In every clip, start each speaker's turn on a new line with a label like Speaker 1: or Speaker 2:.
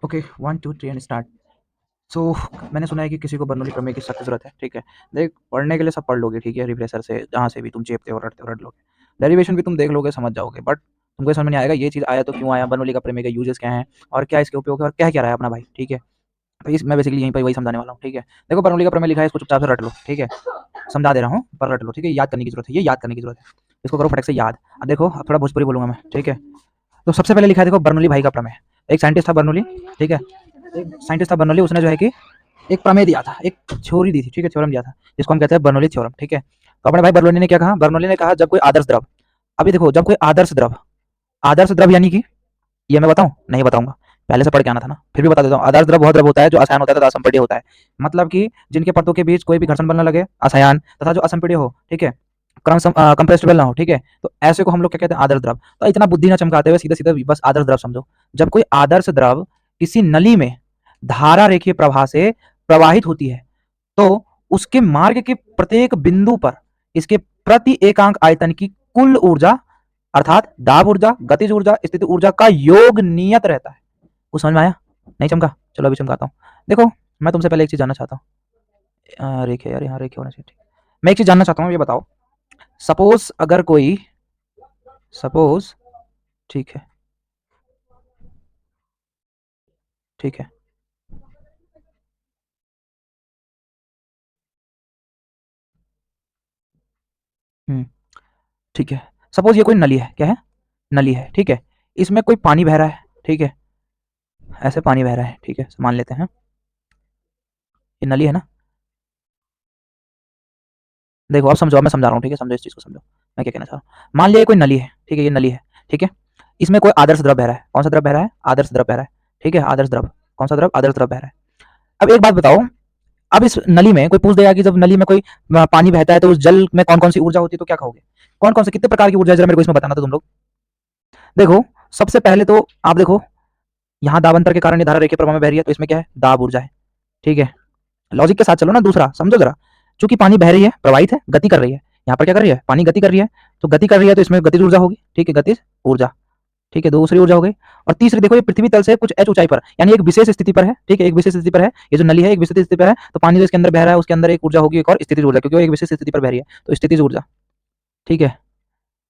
Speaker 1: Okay 1 2 3 and start. सो मैंने सुना है कि किसी को बर्नौली प्रमेय की सख्त ज़रूरत है, ठीक है। देख पढ़ने के लिए सब पढ़ लोगे, ठीक है, रिफ्रेशर से जहाँ से भी तुम चेपते हो रट लोगे। डेरिवेशन भी तुम देख लोगे, समझ जाओगे, बट तुमको समझ में नहीं आएगा ये चीज़ आया तो क्यों आया, बर्नौली का प्रमेय के यूजेस क्या हैं और क्या इसके उपयोग है और क्या रहा है अपना भाई, ठीक है। तो इस मैं बेसिकली यहीं पर वही समझाने वाला हूँ, ठीक है। देखो बर्नौली का प्रमेय लिखा है, इसको चुपचाप से रट लो, ठीक है। समझा दे रहा हूँ पर रट लो, ठीक है। याद करने की जरूरत है, ये याद करने की जरूरत है। इसको करो फटक से याद। अब देखो अब थोड़ा भोजपुरी बोलूंगा मैं, ठीक है। तो सबसे पहले लिखा है देखो बर्नौली भाई का प्रमेय। एक साइंटिस्ट था बर्नौली, ठीक है। एक साइंटिस्ट था बर्नौली, उसने जो है कि एक प्रमेय दिया था, एक थ्योरी दी थी, ठीक है, थ्योरम दिया था, जिसको हम कहते हैं बर्नौली थ्योरम, ठीक है। तो अपने भाई बर्नौली ने क्या कहा, बर्नौली ने कहा जब कोई आदर्श द्रव, अभी देखो जब कोई आदर्श द्रव यानी कि ये मैं बताऊं नहीं बताऊंगा, पहले से पढ़ के आना था ना, फिर भी बता देता हूँ। आदर्श द्रव वह द्रव होता है जो आसायन होता है तथा असंपीड्य होता है, मतलब कि जिनके परतों के बीच कोई भी घर्षण बल न लगे, आसायन तथा जो असंपीड्य हो, ठीक है, कंप्रेसिबल ना हो, ठीक है। तो ऐसे को हम लोग क्या कहते हैं, आदर्श द्रव। तो इतना बुद्धि ना चमकाते हुए सीधा सीधा बस आदर्श द्रव समझो। जब कोई आदर्श द्रव किसी नली में धारा रेखीय प्रवाह से प्रवाहित होती है तो उसके मार्ग के प्रत्येक बिंदु पर इसके प्रति एकांक आयतन की कुल ऊर्जा अर्थात दाब ऊर्जा, गतिज ऊर्जा, स्थिति ऊर्जा का योग नियत रहता है। कुछ समझ में आया? नहीं चमका? चलो अभी चमकाता हूँ। देखो मैं तुमसे पहले एक चीज जानना चाहता हूँ, रेखे यार, यहाँ रेखे होना चाहिए। मैं एक चीज जानना चाहता हूँ, ये बताओ, सपोज अगर कोई, सपोज, ठीक है, ठीक है, हम्म, ठीक है। सपोज ये कोई नली है, क्या है, नली है, ठीक है। इसमें कोई पानी बह रहा है, ठीक है, ऐसे पानी बह रहा है, ठीक है, मान लेते हैं ये नली है ना। देखो अब समझो, अब मैं समझा रहा हूँ, ठीक है, समझो इस चीज को, समझो मैं क्या कहना चाह रहा हूँ। मान लिया कोई नली है, ठीक है, ये नली है, ठीक है। इसमें कोई आदर्श द्रव बह रहा है, कौन सा द्रव बह रहा है, आदर्श द्रव बह रहा है, ठीक है, आदर्श द्रव, कौन सा द्रव, आदर्श द्रव बह रहा है। अब एक बात बताओ, अब इस नली में कोई पूछ देगा कि जब नली में कोई पानी बहता है तो उस जल में कौन कौन सी ऊर्जा होती है, तो क्या कहोगे, कौन कौन से कितने प्रकार की ऊर्जा है, जरा मेरे को इसमें बताना था तुम लोग। देखो सबसे पहले तो आप देखो, यहाँ दाबांतर के कारण ये धारा रेखीय प्रवाह में बह रही है, तो इसमें क्या है, दाब ऊर्जा है, ठीक है। लॉजिक के साथ चलो ना, दूसरा समझो जरा। चूंकि पानी बह रही है, प्रवाहित है, गति कर रही है, यहाँ पर क्या कर रही है, पानी गति कर रही है, तो गति कर रही है तो इसमें गतिज ऊर्जा होगी, ठीक है, गतिज ऊर्जा, ठीक है, दूसरी ऊर्जा हो गई। और तीसरी देखो, ये पृथ्वी तल से कुछ एच ऊंचाई पर, यानी एक विशेष स्थिति पर है, ठीक है, एक विशेष स्थिति पर है, ये जो नली है एक विशेष स्थिति पर है, तो पानी जो इसके अंदर बह रहा है उसके अंदर एक ऊर्जा होगी, एक और स्थितिज ऊर्जा, क्योंकि वो एक विशेष स्थिति पर बह रही है, तो स्थितिज ऊर्जा, ठीक है।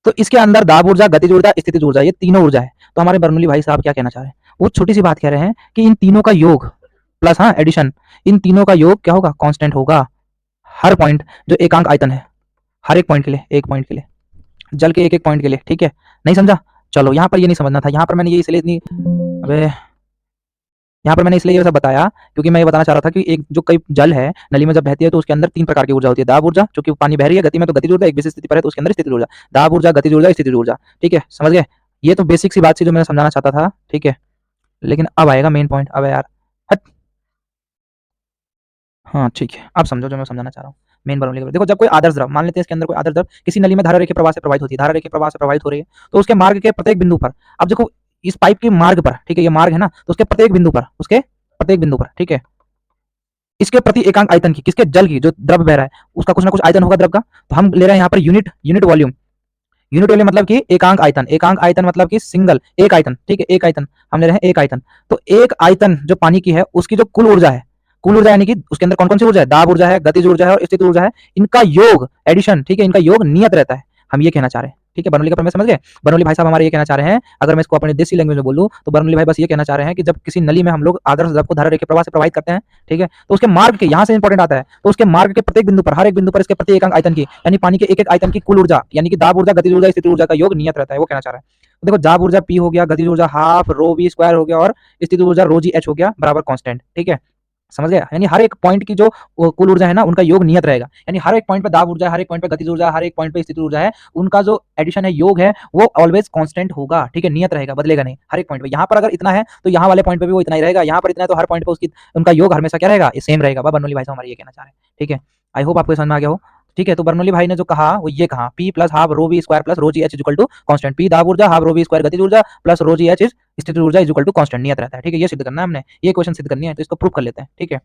Speaker 1: तो इसके अंदर दाब ऊर्जा, गतिज ऊर्जा, स्थितिज ऊर्जा, ये तीनों ऊर्जा है। तो हमारे बर्नौली भाई साहब क्या कहना चाह रहे हैं, वो छोटी सी बात कह रहे हैं कि इन तीनों का योग प्लस, हाँ, एडिशन, इन तीनों का योग क्या होगा, कांस्टेंट होगा। हर पॉइंट जो एकांक आयतन है, हर एक पॉइंट के लिए, एक पॉइंट के लिए, जल के एक एक पॉइंट के लिए, ठीक है। नहीं समझा? चलो यहाँ पर ये नहीं समझना था, यहाँ पर मैंने ये इसलिए इतनी, अबे यहाँ पर मैंने इसलिए ये सब बताया क्योंकि मैं ये बताना चाह रहा था कि एक जो कई जल है नली में जब बहती है तो उसके अंदर तीन प्रकार की ऊर्जा होती है। दाब ऊर्जा, क्योंकि पानी बह रही है गति में, तो गतिज ऊर्जा, एक विशेष स्थिति पर है तो उसके अंदर स्थितिज ऊर्जा। दाब ऊर्जा, गतिज ऊर्जा, स्थितिज ऊर्जा, ठीक है, समझ गए? ये तो बेसिक सी बात थी जो मैं समझाना चाहता था, ठीक है। लेकिन अब आएगा मेन पॉइंट, अब यार हट। हाँ ठीक है, अब समझो जो मैं समझाना चाह रहा हूँ। मेन बर्नौली का देखो, जब कोई आदर्श द्रव, मान लेते हैं इसके अंदर कोई आदर्श द्रव किसी नली में धारा रेखीय प्रवाह से प्रवाहित होती है, धारा रेखीय प्रवाह से प्रवाहित हो रही है, तो उसके मार्ग के प्रत्येक बिंदु पर, अब देखो इस पाइप के मार्ग पर, ठीक है, ये मार्ग है ना, तो उसके प्रत्येक बिंदु पर, उसके प्रत्येक बिंदु पर, ठीक है, इसके प्रति एकांक आयतन की, किसके, जल की, जो द्रव बह रहा है उसका कुछ ना कुछ आयतन होगा द्रव का, तो हम ले रहे हैं यहाँ per unit, unit volume. Unit volume मतलब कि एकांक आयतन, एकांक आयतन मतलब कि सिंगल, एक आयतन, ठीक है, एक आयतन, हम ले रहे हैं एक आयतन। तो एक आयतन जो पानी की है उसकी जो कुल ऊर्जा है, कुल ऊर्जा यानी कि उसके अंदर कौन कौन सी ऊर्जा है, दाब ऊर्जा है, गतिज ऊर्जा है और स्थिति ऊर्जा है, इनका योग, एडिशन, ठीक है, इनका योग नियत रहता है। हम ये कहना चाह रहे हैं, ठीक है। बर्नौली का प्रमेय समझ गए? बर्नौली भाई साहब हमारे ये कहना चाह रहे हैं, अगर मैं इसको अपने देसी लैंग्वेज में बोलूं तो बर्नौली भाई बस ये कहना चाह रहे हैं कि जब किसी नली में हम लोग आदर्श द्रव को धारा रेखीय प्रवाह से प्रवाहित करते हैं, ठीक है, तो उसके मार्ग के, यहाँ से इंपॉर्टेंट आता है, तो उसके मार्ग के प्रत्येक बिंदु पर, हर एक बिंदु पर इसके प्रति एकांक आयतन की, यानी पानी के एक एक आयतन की कुल ऊर्जा, यानी कि दाब ऊर्जा, गतिज ऊर्जा, स्थिति ऊर्जा का योग नियत रहता है, वो कहना चाह रहा है। तो देखो दाब ऊर्जा पी हो गया, गतिज ऊर्जा हाफ रो वी स्क्वायर हो गया और स्थिति ऊर्जा रो जी एच हो गया बराबर कांस्टेंट, ठीक है, समझ गया? यानी हर एक पॉइंट की जो कुल ऊर्जा है ना, उनका योग नियत रहेगा, यानी हर एक पॉइंट पे दाब ऊर्जा है, हर एक पॉइंट पे गतिज ऊर्जा है, हर एक पॉइंट पे स्थिति ऊर्जा है, उनका जो एडिशन है, योग है, वो ऑलवेज कांस्टेंट होगा, ठीक है, नियत रहेगा, बदलेगा नहीं हर एक पॉइंट पे। यहाँ पर अगर इतना है तो यहाँ वाले पॉइंट पे भी वो इतना ही रहेगा, यहाँ पर इतना है तो हर पॉइंट पे उसकी, उनका योग हमेशा क्या रहेगा, सेम रहेगा। बर्नौली भाई साहब हमारे ये कहना चाह रहे हैं, ठीक है। आई होप आपको समझ में आ गया हो, ठीक है। तो बर्नौली भाई ने जो कहा वो ये कहा, P plus half rho V square plus rho G H is equal to constant, P दाब ऊर्जा, हाफ रो वी स्क्वायर गतिज ऊर्जा plus rho G H is स्थिति ऊर्जा इज इक्वल टू कांस्टेंट, नियत रहता है, ठीक है। ये सिद्ध करना है हमने, ये क्वेश्चन सिद्ध करनी है, तो इसको प्रूव कर लेते हैं, ठीक है।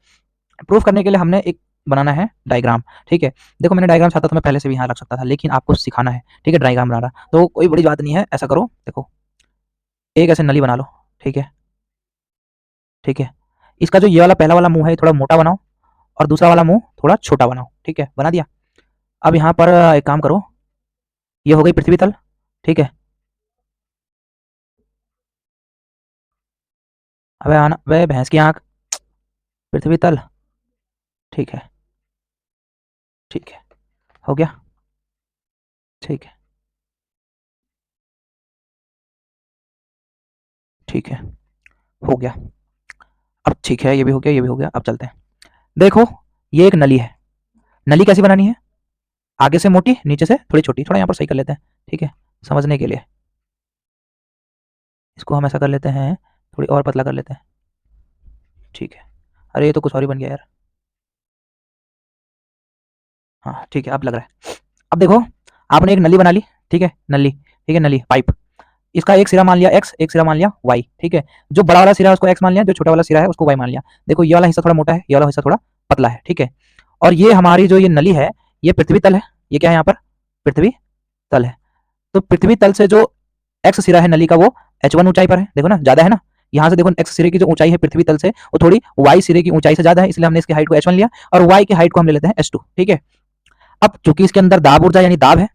Speaker 1: प्रूफ करने के लिए हमने एक बनाना है डायग्राम, ठीक है। देखो मैंने डायग्राम चाहता तो मैं पहले से भी यहाँ रख सकता था, लेकिन आपको सिखाना है, ठीक है, डायग्राम बनाना, तो कोई बड़ी बात नहीं है। ऐसा करो, देखो एक ऐसे नली बना लो, ठीक है, ठीक है। इसका जो ये वाला पहला वाला मुंह है थोड़ा मोटा बनाओ और दूसरा वाला मुंह थोड़ा छोटा बनाओ। ठीक है, बना दिया। अब यहाँ पर एक काम करो, ये हो गई पृथ्वी तल। ठीक है, अबे आना वे भैंस की आंख, पृथ्वी तल। ठीक है, ठीक है, हो गया। ठीक है, ठीक है, हो गया। अब ठीक है, ये भी हो गया, ये भी हो गया। अब चलते हैं। देखो, ये एक नली है। नली कैसी बनानी है? आगे से मोटी, नीचे से थोड़ी छोटी। थोड़ा यहाँ पर सही कर लेते हैं, ठीक है, समझने के लिए। इसको हम ऐसा कर लेते हैं, थोड़ी और पतला कर लेते हैं। ठीक है। अरे ये तो कुछ और ही बन गया यार। हाँ ठीक है, अब लग रहा है। अब देखो, आपने एक नली बना ली। ठीक है, नली, ठीक है, नली पाइप। इसका एक सिरा मान लिया एक्स, एक सिरा मान लिया वाई। ठीक है, जो बड़ा वाला सिरा है उसको एक्स मान लिया, जो छोटा वाला सिरा है उसको वाई मान लिया। देखो, ये वाला हिस्सा थोड़ा मोटा है, ये वाला हिस्सा थोड़ा पतला है। ठीक है, और ये हमारी जो ये नली है, ये पृथ्वी तल है। ये क्या है यहाँ पर? पृथ्वी तल है। तो पृथ्वी तल से जो एक्स सिरा है नली का, वो h1 ऊंचाई पर है। देखो ना, ज्यादा है ना। यहाँ से देखो, एक्स सिरे की जो ऊंचाई है पृथ्वी तल से, वो थोड़ी वाई सिरे की ऊंचाई से ज्यादा है, इसलिए हमने इसकी हाइट को h1 लिया और वाई की हाइट को हम ले लेते हैं h2। ठीक है, अब चूंकि इसके अंदर दाब ऊर्जा यानी दाब है,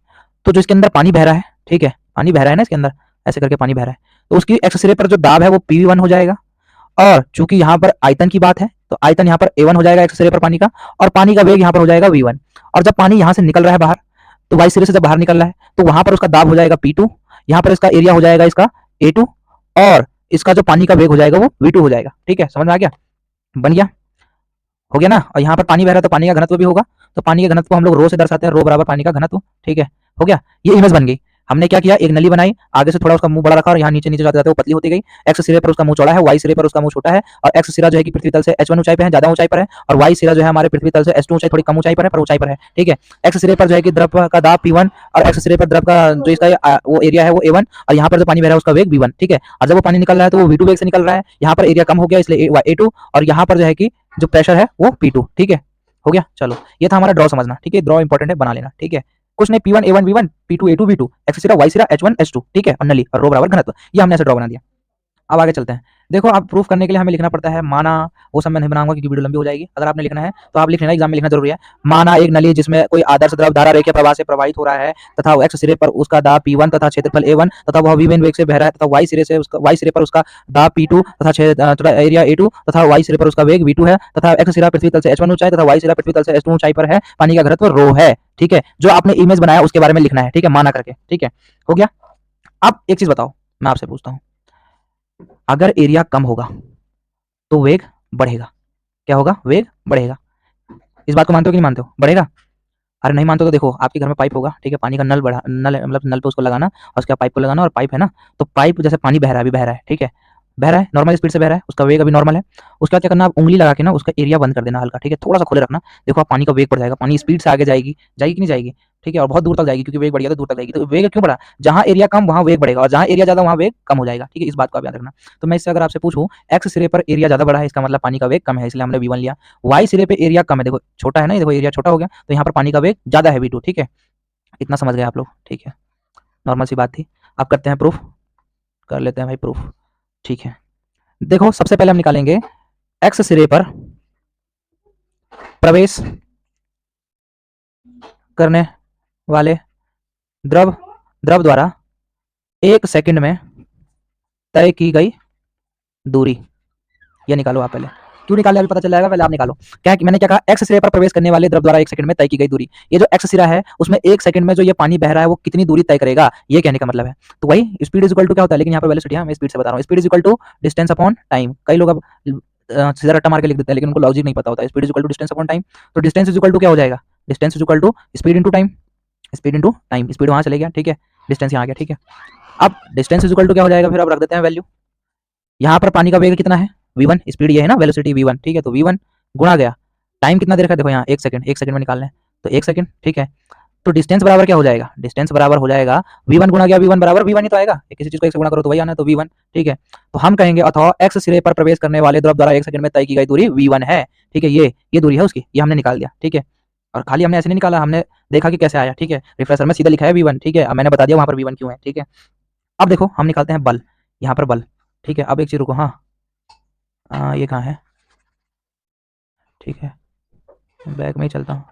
Speaker 1: तो जो इसके अंदर पानी बह रहा है, ठीक है, पानी बह रहा है ना इसके अंदर, ऐसे करके पानी बह रहा है, तो उसकी एक्स सिरे पर जो दाब है वो pv1 हो जाएगा। और चूंकि यहाँ पर आयतन की बात है, तो आयतन यहाँ पर a1 हो जाएगा एक्स सिरे पर पानी का, और पानी का वेग यहाँ पर हो जाएगा v1। और जब पानी यहाँ से निकल रहा है बाहर, तो वाई सिरे से जब बाहर निकल रहा है, तो वहां पर उसका दाब हो जाएगा P2। यहाँ पर इसका एरिया हो जाएगा इसका A2, और इसका जो पानी का वेग हो जाएगा वो V2 हो जाएगा। ठीक है, समझ में आ गया? बन गया, हो गया ना। और यहाँ पर पानी बह रहा है तो पानी का घनत्व भी होगा, तो पानी के घनत्व को हम लोग रो से दर्शाते हैं, रो बराबर पानी का घनत्व। ठीक है, हो गया। ये इमेज बन गई। हमने क्या किया, एक नली बनाई, आगे से थोड़ा उसका मुंह बड़ा रखा और यहाँ नीचे नीचे जाते जाते वो पतली होती गई। एक्स सिरे पर उसका मुंह चौड़ा है, वाई सिरे पर उसका मुंह छोटा है, और एक्स सिरा जो है कि पृथ्वी तल से h1 ऊंचाई पे है, ज्यादा ऊंचाई पर है, और वाई सिरा जो है हमारे पृथ्वी तल से h2 ऊंचाई, थोड़ी कम ऊंचाई पर है, पर ऊंचाई पर है। ठीक है, एक्स सिरे पर जो है कि द्रव का दाब P1, और एक्स सिरे पर द्रव का जो इसका वो एरिया है वो A1, और यहाँ पर जो पानी बह रहा है उसका वेग V1। ठीक है, और जब वो पानी निकल रहा है तो वो V2 वेग से निकल रहा है। यहाँ पर एरिया कम हो गया इसलिए A2, और यहाँ पर जो है कि जो प्रेशर है वो P2। ठीक है, हो गया। चलो, ये था हमारा ड्रॉ समझना। ठीक है, ड्रॉ इंपॉर्टेंट है, बना लेना। ठीक है, कुछ नहीं, P1 A1 V1, P2 A2 V2, x सिरा वाई सिरा H1 H2। ठीक है, और नली और रो बराबर घनत्व, ये हमने ऐसे ड्रॉ बना दिया। अब आगे चलते हैं। देखो, आप प्रूफ करने के लिए हमें लिखना पड़ता है माना, वो सब मैं नहीं बनाऊंगा क्योंकि वीडियो लंबी हो जाएगी। अगर आपने लिखना है तो आप लिख लेना, एग्जाम में लिखना जरूरी है। माना एक नली जिसमें कोई आदर्श द्रव धारा रेखीय प्रवाह से प्रवाहित हो रहा है, तथा एक्स सिरे पर उसका दाब P1 तथा क्षेत्रफल A1, तथा वह v1 वेग से बह रहा है, तथा वाई सिरे पर उसका दाब P2 तथा एरिया A2, तथा वाई सिरे पर उसका वेग V2 है, तथा एक्स सिरा पृथ्वी तल से h1 ऊंचाई तथा वाई सिरा पृथ्वी तल से h2 ऊंचाई पर है, पानी का घनत्व रो है। ठीक है, जो आपने इमेज बनाया उसके बारे में लिखना है। ठीक है, माना करके। ठीक है, हो गया। अब एक चीज बताओ, मैं आपसे पूछता हूँ, अगर एरिया कम होगा तो वेग बढ़ेगा। क्या होगा? वेग बढ़ेगा। इस बात को मानते हो कि नहीं मानते हो? बढ़ेगा। अरे नहीं मानते हो तो देखो, आपके घर में पाइप होगा, ठीक है, पानी का नल बढ़ा, नल मतलब नल पे उसको लगाना और उसके बाद पाइप को लगाना, और पाइप है ना, तो पाइप जैसे पानी बह रहा है, अभी बह रहा है, ठीक है, बह रहा है, नॉर्मल स्पीड से बह रहा है, उसका वेग अभी नॉर्मल है। उसके बाद क्या करना, आप उंगली लगा के ना उसका एरिया बंद कर देना हल्का। ठीक है, थोड़ा सा खोले रखना। देखो, आप पानी का वेग बढ़ जाएगा, पानी स्पीड से आगे जाएगी, जाएगी कि नहीं जाएगी? ठीक है, और बहुत दूर तक जाएगी, क्योंकि वेग बढ़ गया तो दूर तक जाएगी। तो वेग क्यों बढ़ा? जहां एरिया कम वहां वेग बढ़ेगा, और जहां एरिया ज्यादा वहां वेग कम हो जाएगा। ठीक है, इस बात को आप याद रखना। तो मैं इससे अगर आपसे पूछूं, एक्स सिरे पर एरिया ज्यादा बड़ा है, इसका मतलब पानी का वेग कम है, इसलिए हमने V1 लिया। वाई सिरे पे एरिया कम है, देखो छोटा है ना, ये देखो एरिया छोटा हो गया, तो यहाँ पर पानी का वेग ज्यादा है V2। ठीक है, इतना समझ गए आप लोग? ठीक है, नॉर्मल सी बात थी। अब करते हैं प्रूफ, कर लेते हैं भाई प्रूफ। ठीक है, देखो, सबसे पहले हम निकालेंगे एक्स सिरे पर प्रवेश करने वाले द्रव द्रव द्वारा 1 सेकंड में तय की गई दूरी, ये निकालो आप पहले। क्यों निकाले अभी पता चल जाएगा, पहले आप निकालो। क्या मैंने क्या कहा, एक्स सिरे पर प्रवेश करने वाले द्रव द्वारा 1 सेकंड में तय की गई दूरी। ये जो एक्स सिरा है उसमें 1 सेकंड में जो ये पानी बह रहा है वो कितनी दूरी तय करेगा, ये कहने का मतलब है। तो वही स्पीड इज इक्वल टू क्या होता है, लेकिन यहाँ पर वेलोसिटी है, मैं स्पीड से बता रहा हूँ। Speed is equal to distance upon time. कई लोग अब सीधा रट्टा मार के लिख देते हैं, लेकिन उनको लॉजिक नहीं पता होता है। Speed is equal to distance upon time, तो डिस्टेंस इज इक्वल टू क्या हो जाएगा, distance is equal to speed into time. Speed into time, speed वहां चले गया, ठीक है, डिस्टेंस यहाँ आ गया। ठीक है, अब डिस्टेंस इज इक्वल टू क्या हो जाएगा, फिर अब रख देते हैं वैल्यू। यहाँ पर पानी का वेग कितना है, v1, स्पीड ये है ना, वेलोसिटी v1। ठीक है, तो v1 गुणा गया टाइम कितना देर का, देखो यहाँ 1 सेकंड, 1 सेकंड में निकालना है, तो 1 सेकंड। ठीक है, तो डिस्टेंस बराबर क्या हो जाएगा, डिस्टेंस बराबर हो जाएगा v1 गुणा गया v1 बराबर v1 ही तो आएगा, किसी चीज को 1 से गुणा करो तो वही आना है, तो v1। ठीक है, तो हम कहेंगे अथवा एक्स सिरे पर प्रवेश करने वाले द्रव द्वारा 1 सेकंड में तय की गई दूरी v1 है। ठीक है, ये दूरी है उसकी, ये हमने निकाल दिया। ठीक है, और खाली हमने ऐसे नहीं निकाला, हमने देखा कि कैसे आया। ठीक है, रिफ्रेशर में सीधा लिखा है v1। ठीक है, अब मैंने बता दिया वहां पर v1 क्यों है। ठीक है, अब देखो हम निकालते हैं बल, यहाँ पर बल। ठीक है, अब एक चीज रुको, हाँ ये कहाँ है, ठीक है बैक में ही चलता हूँ।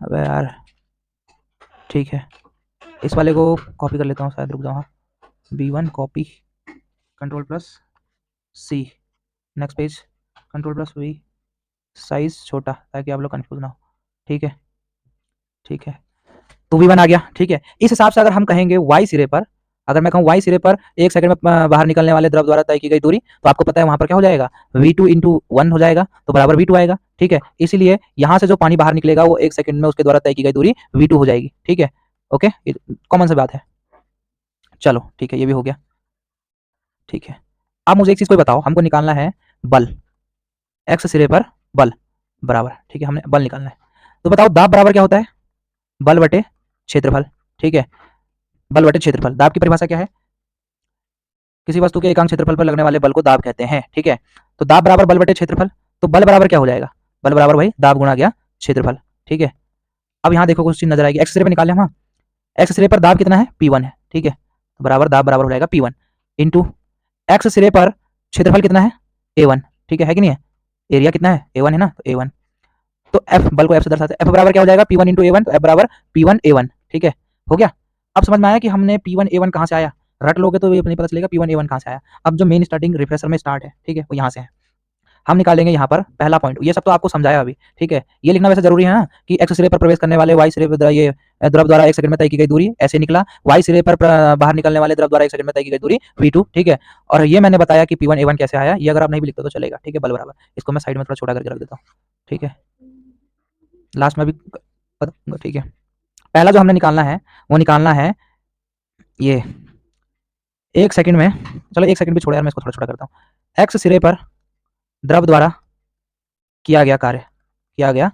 Speaker 1: अबे यार ठीक है, इस वाले को कॉपी कर लेता हूँ शायद, रुक जाओ। हाँ B1 copy, control plus C, next page, control plus V, size छोटा ताकि आप लोग कंफ्यूज ना हो। ठीक है ठीक है, तो V1 आ गया। ठीक है, इस हिसाब से अगर हम कहेंगे y सिरे पर, अगर मैं कहूँ y सिरे पर 1 सेकंड में बाहर निकलने वाले द्रव द्वारा तय की गई दूरी, तो आपको पता है वहां पर क्या हो जाएगा, V2 इंटू 1 हो जाएगा, तो बराबर V2 आएगा। ठीक है, इसीलिए यहां से जो पानी बाहर निकलेगा वो 1 सेकंड में उसके द्वारा तय की गई दूरी V2 हो जाएगी। ठीक है, ओके, कॉमन सी बात है। चलो ठीक है, ये भी हो गया। ठीक है, अब मुझे एक चीज कोई बताओ, हमको निकालना है बल, x सिरे पर बल बराबर, ठीक है हमने बल निकालना है, तो बताओ दाब बराबर क्या होता है, बल बटे क्षेत्रफल। ठीक है, बल बटे क्षेत्रफल, दाब की परिभाषा क्या है, किसी वस्तु के एकांक क्षेत्रफल पर लगने वाले बल को दाब कहते हैं। ठीक है, तो दाब बराबर बल बटे क्षेत्रफल, तो बल बराबर क्या हो जाएगा, बल बराबर वही दाब गुणा गया क्षेत्रफल। ठीक है, अब यहाँ देखो कुछ चीज नजर आएगी, एक्स सिरे पर निकाल लें हम, एक्स सिरे पर दाब कितना है P1 है। ठीक है, तो बराबर दाब बराबर हो जाएगा P1 इंटू एक्स सिरे पर क्षेत्रफल कितना है A1। ठीक है कि नहीं है, एरिया कितना है A1 है ना, तो A1, तो F बल को F से दर्शाते हैं, F बराबर क्या हो जाएगा P1 इंटू A1, तो F बराबर P1 A1। ठीक है, हो गया। अब समझ में आया कि हमने P1 A1 कहाँ से आया, रट लोगे तो ये नहीं पता चलेगा P1 A1 कहाँ से आया। अब जो मेन स्टार्टिंग रिफ्रेशर में स्टार्ट है, ठीक है, वो यहाँ से है। हम निकालेंगे यहाँ पर पहला पॉइंट, ये सब तो आपको समझाया अभी। ठीक है, ये लिखना वैसे जरूरी है ना कि एक्स सिरे पर प्रवेश करने वाले वाई सिरे पर ये द्रव द्वारा 1 सेकंड में तय की गई दूरी ऐसे निकला, वाई सिरे पर बाहर निकलने वाले द्रव द्वारा 1 सेकंड में तय की गई दूरी V2। ठीक है, और ये मैंने बताया कि P1 A1 कैसे आया, ये अगर आप नहीं भी लिखते तो चलेगा। ठीक है, बल बराबर, इसको मैं साइड में थोड़ा छोटा करके रख देता हूँ। ठीक है, लास्ट में भी बताऊंगा। ठीक है, पहला जो हमने निकालना है वो निकालना है ये 1 सेकंड में, चलो 1 सेकंड भी छोड़ो यार, मैं इसको थोड़ा छोटा करता हूँ। एक्स सिरे पर द्रव द्वारा किया गया कार्य, किया गया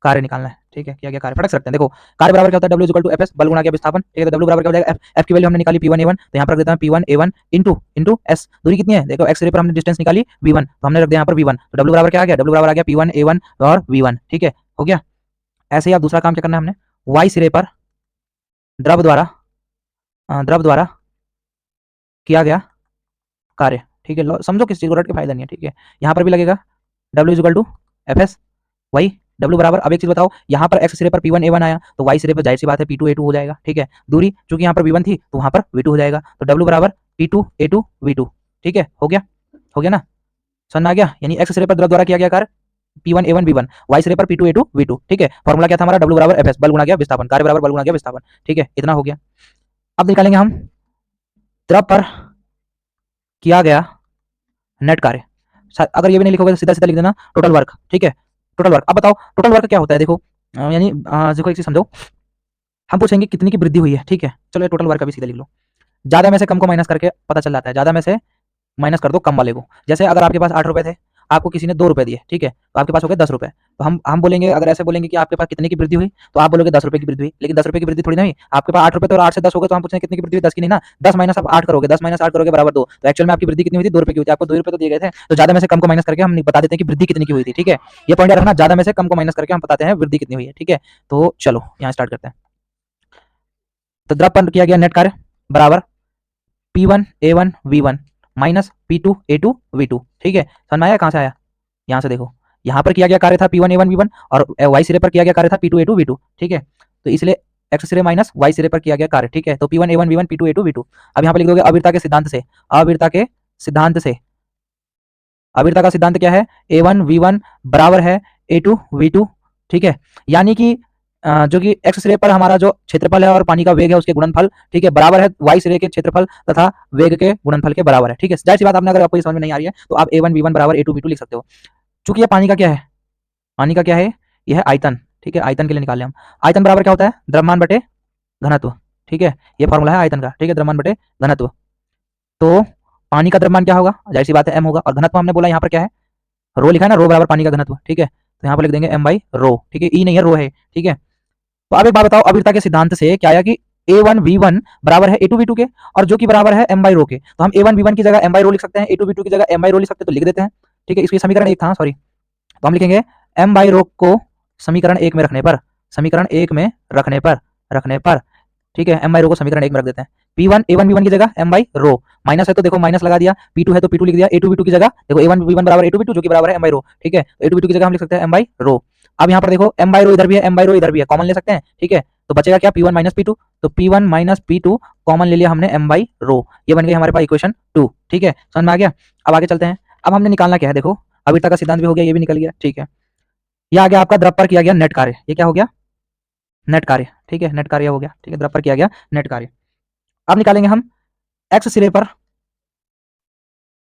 Speaker 1: कार्य निकालना है। ठीक है, किया गया कार्य फटक सकते हैं। देखो कार्य बराबर क्या होता है, W equal to F S, बल गुणा किया विस्थापन। ठीक है, तो W बराबर क्या हो जाएगा, एफ की वैल्यू हमने निकाली P1 A1, तो यहाँ पर रख देता हूँ P1 A1 इंटू एस, दूरी कितनी है देखो, एक्स रे पर हमने डिस्टेंस निकाली V1, तो हमने रख दिया यहाँ पर V1, तो W बराबर क्या आ गया, W बराबर आ गया P1 A1 और V1। ठीक है, हो गया। ऐसे ही आप दूसरा काम क्या करना है, हमने Y सिरे पर द्रव द्वारा किया गया कार्य। ठीक है, समझो किस चीज को, रट के फायदा नहीं है। ठीक है, यहाँ पर भी लगेगा W equal to F S, वही W बराबर। अब एक चीज बताओ, यहाँ पर एक्स सिरे पर P1 A1 आया, तो Y सिरे पर जाहिर सी बात है P2 A2 हो जाएगा। ठीक है, दूरी चूंकि यहाँ पर V1 थी तो वहां पर V2 हो जाएगा, तो W बराबर P2 A2 V2। ठीक है, हो गया, हो गया ना, समझ में आ गया। यानी एक्स सिरे पर द्रव द्वारा किया गया कार्य P1 A1 V1, Y सिरे पर P2 A2 V2। ठीक है, फॉर्मूला क्या था हमारा, W बराबर एफ एस, बल गुणा गया विस्थापन, कार्य बराबर बल गुणा गया विस्थापन। ठीक है, इतना हो गया। अब निकालेंगे हम द्रव पर किया गया नेट कार्य, अगर ये भी नहीं लिखोगे तो सीधा सीधा लिख देना टोटल वर्क। ठीक है, टोटल वर्क। अब बताओ टोटल वर्क क्या होता है, देखो यानी देखो एक चीज समझो, हम पूछेंगे कितनी की वृद्धि हुई है। ठीक है, चलो ये टोटल वर्क अभी सीधा लिख लो, ज्यादा में से कम को माइनस करके पता चल जाता है, ज्यादा में से माइनस कर दो कम वाले को। जैसे अगर आपके पास 8 रुपए थे, आपको किसी ने 2 रुपए दिए, ठीक है, तो आपके पास हो गए 10 रुपए, तो हम बोलेंगे, अगर ऐसे बोलेंगे कि आपके पास कितने की वृद्धि हुई, तो आप बोलोगे 10 रुपए की वृद्धि हुई, लेकिन 10 रुपए की वृद्धि थोड़ी नहीं, आपके पास 8 रुपए थे और 8 से 10 हो गए, तो हम पूछेंगे कितने की वृद्धि हुई, 10 की नहीं ना, 10 माइनस आप 8 करोगे, 10 माइनस 8 करोगे बराबर 2, तो एक्चुअल में आपकी वृद्धि कितनी हुई थी, 2 रुपए की हुई थी, आपको 2 रुपए तो दिए गए थे, तो ज्यादा में से कम को माइनस करके हम बता देते हैं कि वृद्धि कितनी की हुई थी। ठीक है, ये पॉइंट रखना, ज्यादा में से कम को माइनस करके हम बताते हैं वृद्धि कितनी हुई है। ठीक है, तो चलो यहाँ स्टार्ट करते हैं। तो द्रव पर किया गया नेट कार्य बराबर P1 A1 V1 minus P2 A2 V2। ठीक है, समझ में आया कहाँ से आया, यहाँ से देखो, यहाँ पर किया गया कार्य था P1 A1 V1 और Y सिरे पर किया गया कार्य था P2 A2 V2। ठीक है, तो इसलिए एक्स सिरे माइनस Y सिरे पर किया गया कार्य। ठीक है, तो P1 A1 V1 P2 A2 V2। अब यहाँ पर लिख दोगे अविरता के सिद्धांत से, अविरता के सिद्धांत से, अविरता का सिद्धांत क्या है, A1 V1 बराबर है A2 V2। ठीक है, यानी कि जो कि एक्स सिरे पर हमारा जो क्षेत्रफल है और पानी का वेग है उसके गुणनफल, ठीक है, बराबर है वाई सिरे के क्षेत्रफल तथा वेग के गुणनफल के बराबर है। ठीक है, जाहिर सी बात, आपने अगर आपको ये समझ में नहीं आ रही है तो आप A1 V1 बराबर A2 V2 लिख सकते हो। चूंकि ये पानी का क्या है, पानी का क्या है, ये है आयतन। ठीक है, आयतन के लिए निकाल लें हम, आयतन बराबर क्या होता है, द्रव्यमान बटे घनत्व। ठीक है, ये फॉर्मूला है आयतन का। ठीक है, द्रव्यमान बटे घनत्व, तो पानी का द्रव्यमान क्या होगा, जाहिर सी बात है m होगा, और घनत्व हमने बोला यहाँ पर क्या है, रो लिखा है ना, रो बराबर पानी का घनत्व। ठीक है, तो यहाँ पर लिख देंगे m बाई रो। ठीक है, ई नहीं है, रो है। ठीक है, तो अब एक बात बताओ, अविरता के सिद्धांत से क्या आया कि A1 V1 बराबर है A2 V2 के, और जो कि बराबर है m बाई रो के, तो हम A1 V1 की जगह m बाई रो लिख सकते हैं, A2 V2 की जगह m बाई रो लिख सकते हैं, तो लिख देते हैं। ठीक है, इसकी समीकरण एक था, सॉरी, तो हम लिखेंगे m बाई रो को समीकरण एक में रखने पर, समीकरण एक में रखने पर, ठीक है, एम बाई रो को समीकरण 1 में रख देते हैं। P1 A1 B1 की जगह एम बाई रो, माइनस है तो देखो माइनस लगा दिया, P2 है तो P2 लिख दिया, A2 B2 की जगह देखो A1 B1 बराबर A2 B2 जो कि बराबर है एम बाई रो, ठीक है, तो A2 B2 की जगह हम लिख सकते हैं एम बाई रो। अब यहाँ पर देखो एम बाई रो इधर भी है, एम बाई रो इधर भी है, कॉमन ले सकते हैं, ठीक है, तो बचेगा क्या P1 माइनस P2, तो P1 माइनस P2 कॉमन ले लिया हमने एम बाई रो, ये बन गई हमारे पास इक्वेशन 2, ठीक है, समझ में आ गया। अब आगे चलते हैं, अब हमने निकालना क्या है, देखो अभी तक का सिद्धांत भी हो गया, ये भी निकल गया, ठीक है। ये आ गया आपका द्रव पर किया गया नेट कार्य, ये क्या हो गया, नेट कार्य, ठीक है, नेट कार्य हो गया, ठीक है, द्रव पर किया गया नेट कार्य। अब निकालेंगे हम एक्स सिरे पर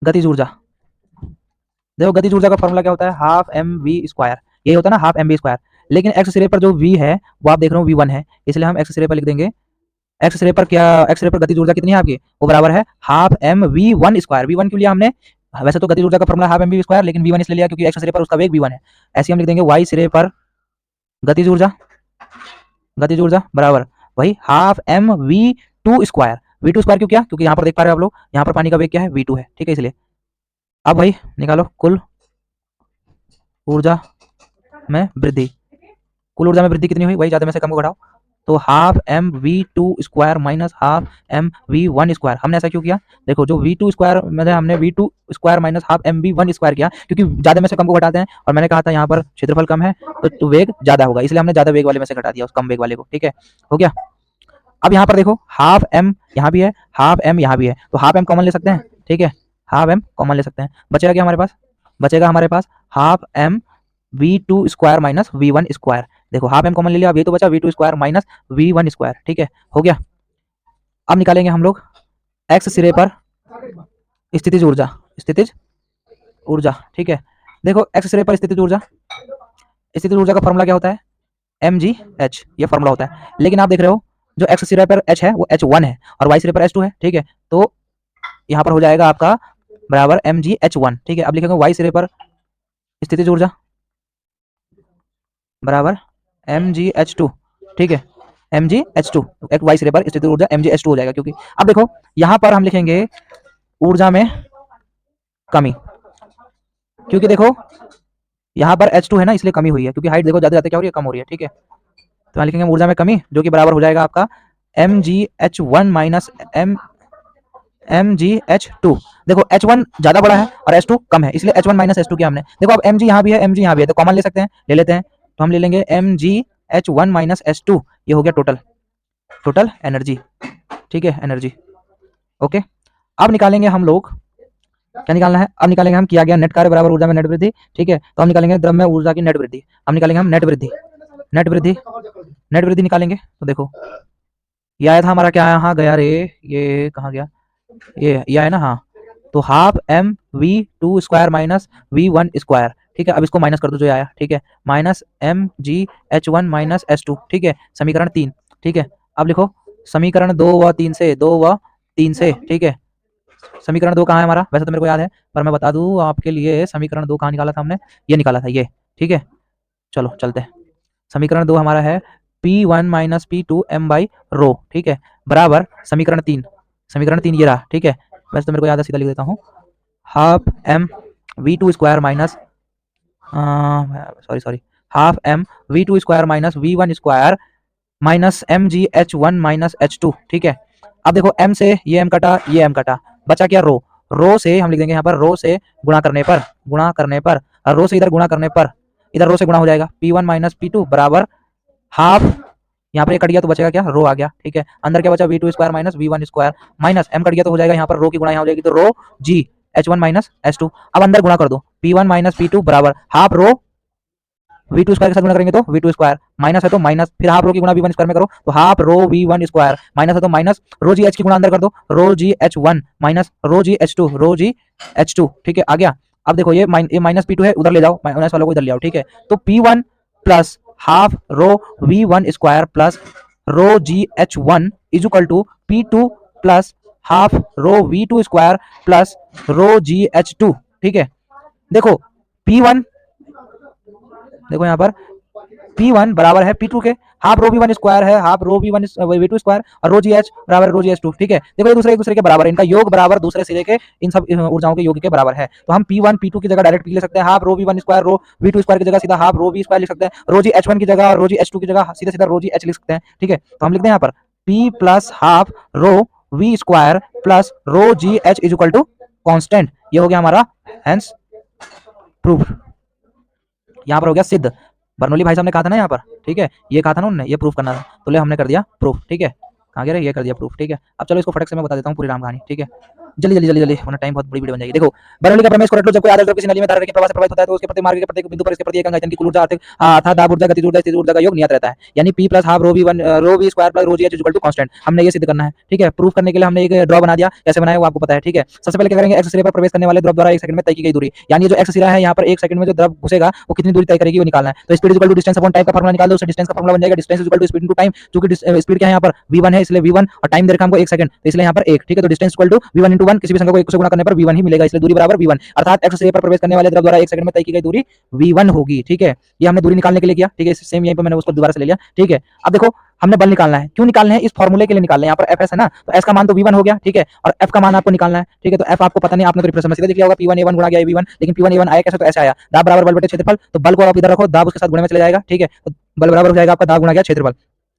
Speaker 1: गतिज ऊर्जा। देखो गतिज ऊर्जा का फॉर्मूला क्या होता है, हाफ एम वी स्क्वायर, यही होता है ना, हाफ एम वी स्क्वायर, लेकिन एक्स सिरे पर जो वी है वो आप देख रहे हो वी वन है, इसलिए हम एक्स सिरे पर लिख देंगे, एक्स सिरे पर क्या, एक्स सिरे पर गतिज ऊर्जा कितनी है आपकी, वो बराबर है half M V one square, V one क्यों लिया हमने, वैसे तो गतिज ऊर्जा का formula half M V square, लेकिन वी वन इसलिए लिया क्योंकि एक्स सिरे पर उसका वेग वी वन है। ऐसे हम लिख देंगे वाई सिरे पर गतिज ऊर्जा, गतिज ऊर्जा बराबर वही half M V two square, V two square क्यों किया, क्योंकि यहाँ पर देख पा रहे हो आप लोग, यहाँ पर पानी का वेग क्या है वी टू है, ठीक है, इसलिए। अब भाई निकालो कुल ऊर्जा में वृद्धि, कुल ऊर्जा में वृद्धि कितनी हुई, वही ज्यादा में से कम को घटाओ, तो half M V two square minus half M V one square. हमने ऐसा क्यों किया, देखो जो वी टू स्क्वायर मतलब हमने V two square minus half M V one square किया, क्योंकि ज्यादा में से कम को घटाते हैं, और मैंने कहा था यहाँ पर क्षेत्रफल कम है तो वेग ज्यादा होगा, इसलिए हमने ज्यादा वेग वाले में से घटा दिया उस कम वेग वाले को, ठीक है, हो गया। अब यहाँ पर देखो हाफ एम यहाँ भी है, हाफ एम यहाँ भी है, तो हाफ एम कॉमन ले सकते हैं, ठीक है, हाफ एम कॉमन ले सकते हैं, बचेगा क्या हमारे पास, बचेगा हमारे पास half M V two square minus V one square, देखो हाफ एम कॉमन ले लिया, अब ये तो बचा V two square minus V one square, ठीक है, हो गया। अब निकालेंगे हम लोग एक्स सिरे पर स्थितिज ऊर्जा, स्थितिज ऊर्जा, ठीक है, देखो एक्स सिरे पर स्थितिज ऊर्जा, स्थितिज ऊर्जा का फॉर्मूला क्या होता है, एम जी एच, ये फॉर्मूला होता है, लेकिन आप देख रहे हो जो एक्स सिरे पर एच है वो एच वन है और वाई सिरे पर एच टू है, ठीक है, तो यहाँ पर हो जाएगा आपका बराबर एम जी एच वन, ठीक है। अब लिखेंगे वाई सिरे पर स्थितिज ऊर्जा बराबर एम जी एच टू, ठीक है, एम जी एच टू, एक वाई सिरे पर स्थितिज ऊर्जा एम जी एच टू हो जाएगा, क्योंकि अब देखो यहाँ पर हम लिखेंगे ऊर्जा में कमी, क्योंकि देखो यहाँ पर एच टू है ना, इसलिए कमी हुई है, क्योंकि हाइट देखो ज्यादा जाते क्या हो रही है, कम हो रही है, ठीक है, तो यहाँ लिखेंगे ऊर्जा में कमी जो कि बराबर हो जाएगा आपका M G H one minus M G H two, देखो एच वन ज्यादा बड़ा है और एच टू कम है, इसलिए H one minus H two किया हमने, देखो अब एम जी यहाँ भी है, एम जी यहाँ भी है, तो कॉमन ले सकते हैं, ले लेते हैं, तो हम ले लेंगे M G H one minus H two, ये हो गया टोटल, टोटल एनर्जी, ठीक है, एनर्जी, ओके। अब निकालेंगे हम लोग, क्या निकालना है, अब निकालेंगे हम किया गया नेट कार्य बराबर ऊर्जा में नेट वृद्धि, ठीक है, तो हम निकालेंगे द्रव्य में ऊर्जा की नेट वृद्धि, अब निकालेंगे हम नेट वृद्धि, नेट वृद्धि, नेट वृद्धि निकालेंगे, तो देखो ये आया था हमारा, क्या यहाँ गया रे, ये कहाँ गया, ये है ना, हाँ, तो half M V two square minus V one square, ठीक है, अब इसको माइनस कर दो जो आया, ठीक है, minus M G H one minus H two, ठीक है, समीकरण 3, ठीक है, अब लिखो समीकरण 2 व 3 से, 2 व 3 से, ठीक है, समीकरण 2 कहाँ है हमारा, वैसे तो मेरे को याद है पर मैं बता दूं आपके लिए, समीकरण 2 कहाँ निकाला था हमने, ये निकाला था ये, ठीक है, चलो चलते हैं, समीकरण 2 हमारा है P1 minus P two M by rho, ठीक है, बराबर समीकरण 3, समीकरण 3 ये रहा, ठीक है, वैसे तो मेरे को याद है, सीधा लिख देता हूँ, half M V two square minus, sorry sorry, half M V two square minus V one square minus M G H one minus H two, ठीक है। अब देखो m से ये m कटा, ये m कटा, बचा क्या रो, रो से हम लिख देंगे यहाँ पर, रो से गुणा करने पर, गुणा करने पर, और रो से इधर गुणा करने पर, इधर रो से गुणा हो जाएगा, P1 माइनस पी टू बराबर हाफ, यहाँ पर ये कट गया तो बचेगा क्या, रो आ गया, ठीक है, अंदर क्या बचा V two square minus V one square, minus m कट गया तो हो जाएगा यहाँ पर रो की गुणा यहाँ हो जाएगी, तो rho G H one minus H two, अब अंदर गुणा कर दो, P1 माइनस पी टू बराबर half rho V two square के साथ गुणा करेंगे तो वी टू स्क्वायर, माइनस है तो माइनस, फिर हाफ रो की गुणा वी वन स्क्वायर में करो तो half rho V one square, minus है तो माइनस, रो जी एच की गुणा अंदर कर दो, rho G H one minus rho G H two, rho G H two, ठीक है, आ गया। अब देखो ये माइनस पी टू है, उधर ले जाओ, माइनस वालों को इधर ले आओ, ठीक है, तो P one plus half rho V one square plus rho G H one is equal to P two plus half rho V two square plus rho G H two, ठीक है, देखो पी वन, देखो यहाँ पर P1 बराबर है P2 के, half rho V1 square है, half rho V1 V2 square, और रो GH बराबर रो GH2, ठीक है, देखो ये दूसरे एक दूसरे के बराबर है, इनका योग बराबर दूसरे सिरे के इन सब ऊर्जाओं के योग के बराबर है, तो हम P1 P2 की जगह डायरेक्ट ले सकते हैं, half rho V1 square rho V2 square की जगह सीधा हाफ रो V स्क्वायर लिख सकते हैं, रो GH1 की जगह रो GH2 की जगह सीधा सीधा रो GH लिख सकते हैं, ठीक है, तो हम लिखते हैं यहाँ पर P plus half rho V square plus rho G H is equal to constant. ये हो गया हमारा हेंस प्रूफ। यहाँ पर हो गया सिद्ध। बर्नौली भाई साहब ने कहा था ना यहाँ पर, ठीक है, ये कहा था ना उन्होंने, ये प्रूफ करना था, तो ले हमने कर दिया प्रूफ, ठीक है। कहाँ गया रे, ये कर दिया प्रूफ, ठीक है। अब चलो इसको फटक से मैं बता देता हूँ पूरी राम कहानी, ठीक है। जल्दी जल्दी जल्दी जल्दी, वरना टाइम बहुत बड़ी वीडियो बन जाएगी। देखो, बर्नौली का प्रमेय को रट लो। जब कोई आदर्श द्रव किसी नली में धारा के प्रवाह से प्रभावित होता है तो उसके प्रति मार्ग के प्रत्येक बिंदु पर इसके प्रति एक अंग आयतन की कुल ऊर्जा अर्थात दाब ऊर्जा, गतिज ऊर्जा, स्थिति ऊर्जा का योग नियत रहता है। यानी P plus half rho V one rho V square plus rho G H equal to constant. हमने ये सिद्ध करना है, ठीक है। प्रूफ करने के लिए हमने एक ड्रॉ बना दिया, कैसे बनाया वो आपको पता है, ठीक है। सबसे पहले क्या करेंगे, एक्स सिरे पर प्रवेश करने वाले द्रव द्वारा 1 सेकंड में तय की गई दूरी, यानी जो एक्स सिरा है यहाँ पर 1 सेकंड में जो द्रव घुसेगा वो कितनी दूरी तय करेगी वो निकालना है। तो speed equal to distance upon time का फार्मूला निकाल दो, उससे डिस्टेंस का फार्मूला बन जाएगा distance equal to speed into time. क्योंकि स्पीड क्या है यहाँ पर v1 है इसलिए v1, और टाइम दे रखा हमको 1 सेकंड तो इसलिए यहाँ पर 1, ठीक है। तो distance equal to v1 into 1, किसी भी संख्या को 1 से गुणा करने पर v1 ही मिलेगा, इसलिए दूरी बराबर v1, अर्थात एक्स सिरे पर प्रवेश करने वाले द्रव द्वारा 1 सेकंड में तय की गई दूरी v1 होगी, ठीक है। ये हमने दूरी निकालने के लिए किया, ठीक है। सेम यहीं पर मैंने उसको दोबारा से ले लिया, ठीक है। अब देखो हमने बल निकालना है, क्यों निकालना है, इस फॉर्मूले के लिए निकालना है। यहाँ पर fs है ना, तो s का मान तो v1 हो गया, ठीक है, और f का मान आपको निकालना है, ठीक है। तो f आपको पता नहीं, आपने तो रिफ्रेश में सीधा देख लिया होगा, p1 a1 गुणा गया v1, लेकिन p1 a1 आया कैसे, तो ऐसे आया, दाब बराबर बल बटे क्षेत्रफल। तो बल को आप इधर रखो, दाब उसके साथ गुणे में चला जाएगा, ठीक है। तो बल बराबर हो जाएगा आपका दाब गुणा गया क्षेत्रफल।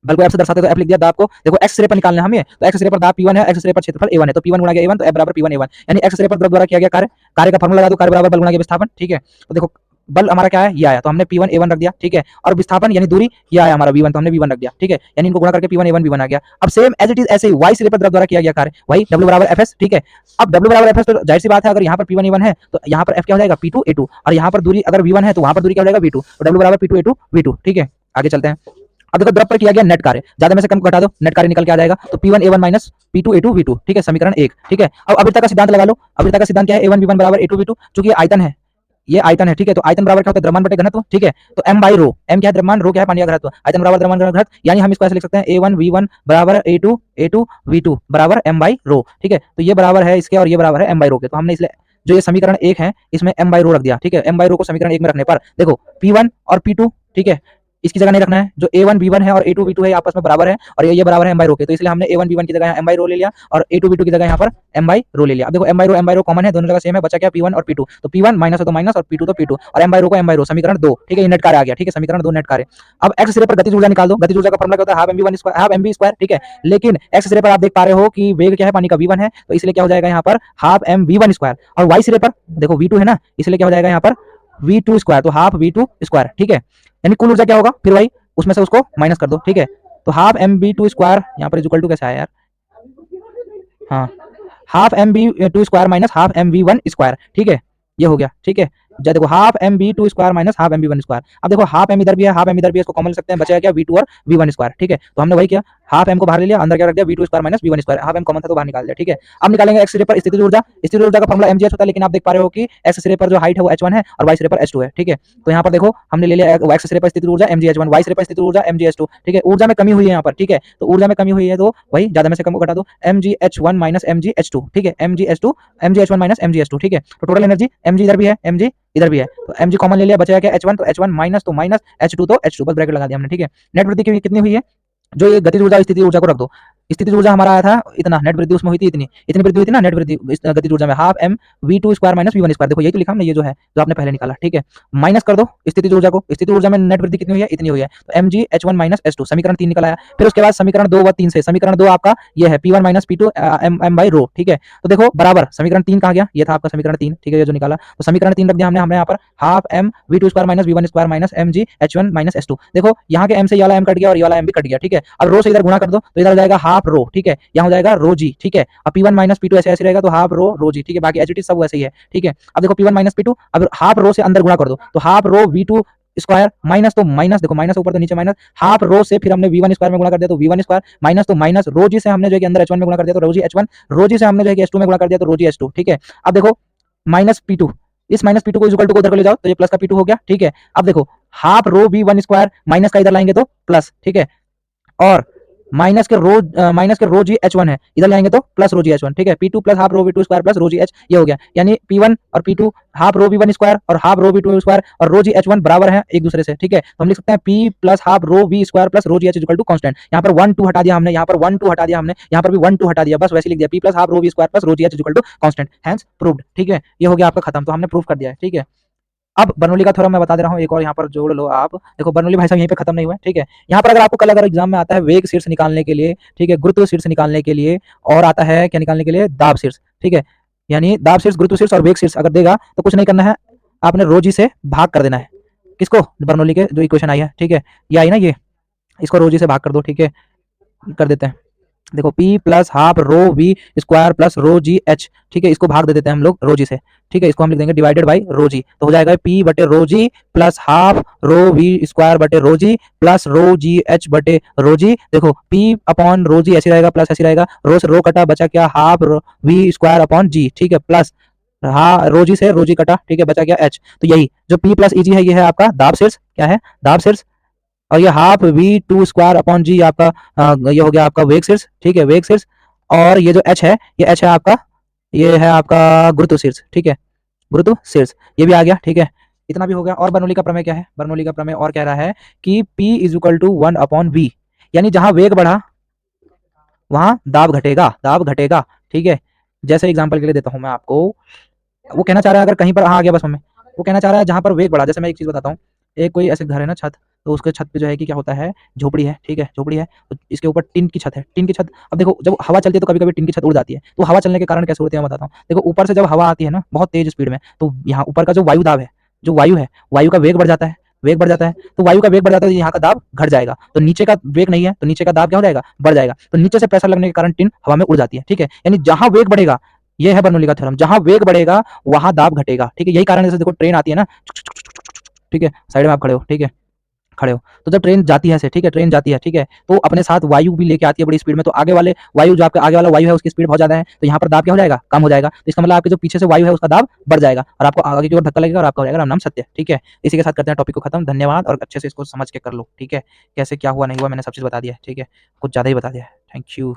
Speaker 1: बल को f से दर्शाते तो f लिख दिया, दाब को देखो x सिरे पर निकालना है हमें, तो x सिरे पर दाब p1 है, x सिरे पर क्षेत्रफल a1 है, तो p1 गुणा गया a1, तो f बराबर p1 a1, यानी x सिरे पर द्रव द्वारा किया गया कार्य, कार्य का फार्मूला लगा दो, कार्य बराबर बल गुणा गया विस्थापन, ठीक है। तो देखो बल हमारा क्या है, ये आया, तो हमने p1 a1 रख दिया, ठीक है, और विस्थापन यानी दूरी ये आया हमारा v1, तो हमने v1 रख दिया, ठीक है। यानी इनको गुणा करके p1 a1 v1 आ गया। अब सेम एज इट इज ऐसे ही y सिरे पर द्रव द्वारा किया गया कार्य, वही w बराबर fs, ठीक है। अब w बराबर fs, तो जाहिर सी बात है, अगर यहाँ पर p1 a1 है तो यहाँ पर f क्या हो जाएगा p2 a2, और यहाँ पर दूरी अगर v1 है तो वहां पर दूरी क्या हो जाएगा v2, तो w बराबर p2 a2 v2, ठीक है। आगे चलते हैं। अब देखो द्रव पर किया गया नेट कार्य, ज्यादा में से कम घटा दो, नेट कार्य निकल के आ जाएगा, तो p1 a1 minus p2 a2 v2, ठीक है, समीकरण 1, ठीक है। अब अभिता का सिद्धांत लगा लो। अभिता का सिद्धांत क्या है, a1 v1 बराबर a2 v2, क्योंकि ये आयतन है, ये आयतन है, ठीक है। तो आयतन बराबर क्या होता है, द्रव्यमान बटे घनत्व, ठीक है। तो m बाई रो, m क्या है द्रव्यमान, रो क्या है पानी का घनत्व, आयतन बराबर द्रव्यमान घनत्व, यानी हम इसको ऐसे लिख सकते हैं a1 v1 बराबर a2 v2 बराबर m बाई रो, ठीक है। तो ये बराबर है इसके और ये बराबर है m बाई रो के, तो हमने इसलिए जो ये समीकरण 1 है इसमें m बाई रो रख दिया, ठीक है। m बाई रो को समीकरण 1 में रखने पर देखो p1 और p2, ठीक है, इसकी जगह नहीं रखना है, जो a1 v1 है और a2 v2 है आपस में बराबर है, और ये बराबर है m बाई रो के, तो इसलिए हमने a1 v1 की जगह m बाई रो ले लिया और a2 v2 की जगह यहाँ पर m बाई रो ले लिया। अब देखो m बाई रो कॉमन है, दोनों जगह सेम है, बचा क्या p1 और p2, तो p1 माइनस है तो माइनस और p2 तो p2, और m बाई रो को m बाई रो, समीकरण 2, ठीक है। ये नेट कार्य आ गया, ठीक है, समीकरण 2 नेट कार्य। अब x सिरे पर गतिज ऊर्जा निकाल दो, गतिज ऊर्जा का फॉर्मूला क्या होता है, half mv1 square, half mv square, ठीक है। लेकिन x सिरे पर आप देख पा रहे हो कि वेग क्या है पानी का v1 है, तो इसलिए क्या हो जाएगा यहाँ पर हाफ mv1 स्क्वायर, और y सिरे पर देखो v2 है ना, इसलिए क्या हो जाएगा यहाँ पर v2 स्क्वायर, तो हाफ v2 स्क्वायर, ठीक है। यानी कुल ऊर्जा क्या होगा, फिर वही उसमें से उसको माइनस कर दो, ठीक है। तो हाफ mv2 स्क्वायर यहाँ पर इक्वल टू कैसे आया यार, हाँ, half mv2 square minus half mv1 square, ठीक है, ये हो गया, ठीक है। देखो half mv2 square minus half mv1 square, अब देखो हाफ m इधर भी है, हाफ m इधर भी है, इसको कॉमन ले सकते हैं, बचेगा क्या v2 और v1 स्क्वायर, ठीक है। तो हमने वही किया, हाफ m को बाहर ले लिया, अंदर क्या रख दिया v2 square minus v1 square, half m common था तो बाहर निकाल दिया, ठीक है। अब निकालेंगे x सिरे पर स्थितिज ऊर्जा, स्थितिज ऊर्जा का फॉर्मूला mgh होता है, लेकिन आप देख पा रहे हो कि x सिरे पर जो हाइट है वो h1 है और y सिरे पर h2 है, ठीक है। तो यहाँ पर देखो हमने ले लिया x सिरे पर स्थितिज ऊर्जा mgh1, y सिरे पर स्थितिज ऊर्जा mgh2, ठीक है। ऊर्जा में कमी हुई है यहाँ पर, ठीक है, तो ऊर्जा में कमी हुई है तो वही ज्यादा में से कम को घटा दो, mgh1 माइनस mgh2, ठीक है, mgh1 माइनस mgh2, ठीक है। तो टोटल एनर्जी mg इधर भी है, mg इधर भी है, तो mg कॉमन ले लिया, बचेगा क्या h1, तो h1 माइनस तो माइनस h2 तो h2, बस ब्रैकेट लगा दिया हमने, ठीक है। नेट वृद्धि कितनी हुई है, जो ये गतिज ऊर्जा स्थिति ऊर्जा को रख दो, स्थिति ऊर्जा हमारा आया था इतना, नेट वृद्धि उसमें हुई थी इतनी, इतनी वृद्धि हुई थी ना नेट वृद्धि गतिज ऊर्जा में, half m v2 square minus v1 square, देखो यही तो लिखा हमने, ये जो है जो आपने पहले निकाला, ठीक है। माइनस कर दो स्थिति ऊर्जा को, स्थिति ऊर्जा में नेट वृद्धि कितनी हुई है, इतनी हुई है, तो mg h1 माइनस h2, समीकरण 3 निकल आया। फिर उसके बाद समीकरण 2 व 3 से, समीकरण 2 आपका ये है p1 minus p2 m by rho, ठीक है। तो देखो बराबर समीकरण 3 कहाँ गया, ये था आपका समीकरण 3, ठीक है, ये जो निकाला, तो समीकरण 3 रख दिया हमने यहाँ पर half m v2 square minus v1 square minus mg h1 minus h2, देखो यहाँ के m से ये वाला m कट गया और ये वाला m भी कट गया, ठीक है। अब रो से इधर गुणा कर दो, तो इधर हो जाएगा हाफ रो, ठीक है, यहाँ हो जाएगा रो जी, ठीक है। अब p1 माइनस p2 ऐसे ऐसे रहेगा, तो हाफ रो जी, ठीक है, बाकी एच सब वैसे ही है, ठीक है। अब देखो p1 माइनस p2, अब हाफ रो से अंदर गुणा कर दो, तो half rho v2 square minus तो माइनस, देखो माइनस ऊपर तो नीचे माइनस, हाफ रो से फिर हमने v1 स्क्वायर में गुणा कर दिया तो v1 स्क्वायर, माइनस तो माइनस, रो जी से हमने जो है कि अंदर h1 में गुणा कर दिया तो रो जी h1, रो जी से हमने जो है कि h2 में गुणा कर दिया तो रो जी h2, ठीक है। अब देखो माइनस p2, इस माइनस p2 को इक्वल टू को उधर को ले जाओ तो ये प्लस का p2 हो गया, ठीक है। अब देखो half rho v1 square minus का इधर लाएंगे तो प्लस, ठीक है, और माइनस के रो जी h1 है, इधर लाएंगे तो प्लस रो जी h1, ठीक है। p2 plus half rho v2 square plus rho G h, ये हो गया, यानी p1 और p2 हाफ रो v1 स्क्वायर और हाफ रो v2 स्क्वायर और रो जी h1 बराबर है एक दूसरे से, ठीक है। तो हम लिख सकते हैं p plus half rho v square plus rho G h equal to constant, यहाँ पर 1 2 हटा दिया हमने, यहाँ पर 1 2 हटा दिया हमने, यहाँ पर भी 1 2 हटा दिया, बस वैसे लिख दिया p plus half rho v square plus rho G h equal to constant, hence proved, ठीक है। ये हो गया आपका खत्म, तो हमने प्रूव कर दिया है, ठीक है। अब बर्नौली का थ्योरम मैं बता दे रहा हूँ, एक और यहाँ पर जोड़ लो आप। देखो बर्नौली भाई साहब यहीं पे खत्म नहीं हुआ है, ठीक है। यहाँ पर अगर आपको कल अगर एग्जाम में आता है वेग शीर्ष निकालने के लिए, ठीक है, गुरुत्व शीर्ष निकालने के लिए, और आता है क्या निकालने के लिए, दाब शीर्ष, ठीक है। यानी दाब शीर्ष, गुरुत्व शीर्ष और वेग शीर्ष अगर देगा तो कुछ नहीं करना है, आपने रो जी से भाग कर देना है। किसको? बर्नौली के जो इक्वेशन आई है, ठीक है, ये आई ना, ये इसको रो जी से भाग कर दो, ठीक है, कर देते हैं। देखो P plus half rho V square plus rho G H, ठीक है, इसको भाग दे देते हैं हम लोग रो जी से, ठीक है, इसको हम लिख देंगे डिवाइडेड बाई रो जी, तो हो जाएगा P बटे rho G plus half rho V square बटे rho G plus rho G H बटे रो जी। देखो P अपॉन रो जी ऐसे रहेगा, प्लस ऐसे रहेगा, रो से रो कटा, बचा क्या, हाफ वी स्क्वायर अपॉन जी, ठीक है, प्लस हाँ रो जी से रो जी कटा, ठीक है, बचा क्या एच। तो यही जो P प्लस ई जी है, ये है आपका दाब शीर्ष, क्या है, दाब शीर्ष। और ये half V two square upon G आपका ये हो गया आपका वेग शीर्ष, ठीक है, वेग शीर्ष। और ये जो एच है, ये एच है आपका, ये है आपका गुरुत्व शीर्ष, ठीक है, गुरुत्व शीर्ष, ये भी आ गया, ठीक है। इतना भी हो गया। और बर्नौली का प्रमेय क्या है? बर्नौली का प्रमेय और कह रहा है कि P is equal to 1 upon V, यानी जहां वेग बढ़ा वहां दाब घटेगा, दाब घटेगा, ठीक है। जैसे एग्जांपल के लिए देता हूं मैं आपको, वो कहना चाह रहा है अगर कहीं पर, हाँ आ गया बस में, वो कहना चाह रहा है जहां पर वेग बढ़ा, जैसे मैं एक चीज बताता हूँ, एक कोई ऐसे घर है ना, छत, तो उसके छत पे जो है कि क्या होता है, झोपड़ी है, ठीक है, झोपड़ी है, तो इसके ऊपर टीन की छत है, टीन की छत। अब देखो जब हवा चलती है तो कभी कभी टीन की छत उड़ जाती है, तो हवा चलने के कारण कैसे होती है मैं बताता हूँ। देखो ऊपर से जब हवा आती है ना बहुत तेज स्पीड में, तो यहाँ ऊपर का जो वायु दाब है, जो वायु है, वायु का वेग बढ़ जाता है, वेग बढ़ जाता है, तो वायु का वेग बढ़ जाता है तो यहाँ का दाब घट जाएगा, तो नीचे का वेग नहीं है तो नीचे का दाब क्या हो जाएगा, बढ़ जाएगा, तो नीचे से प्रेशर लगने के कारण टीन हवा में उड़ जाती है, ठीक है। यानी जहां वेग बढ़ेगा, ये है बर्नौली का थ्योरम, जहां वेग बढ़ेगा वहां दाब घटेगा, ठीक है। यही कारण है, जैसे देखो ट्रेन आती है ना, ठीक है, साइड में आप खड़े हो, ठीक है, खड़े हो, तो जब ट्रेन जाती है ऐसे, ठीक है, ट्रेन जाती है, ठीक है, तो अपने साथ वायु भी लेके आती है बड़ी स्पीड में, तो आगे वाले वायु, जो आपके आगे वाला वायु है उसकी स्पीड बहुत ज्यादा है, तो यहाँ पर दाब क्या हो जाएगा, कम हो जाएगा, तो इसका मतलब आपके जो पीछे से वायु है उसका दाब बढ़ जाएगा और आपको आगे की ओर धक्का लगेगा और आपका हो जाएगा राम नाम सत्य, ठीक है। इसी के साथ करते हैं टॉपिक को खत्म। धन्यवाद, और अच्छे से इसको समझ के कर लो, ठीक है, कैसे क्या हुआ नहीं हुआ मैंने सब चीज बता दिया है, ठीक है, कुछ ज्यादा ही बता दिया है। Thank you.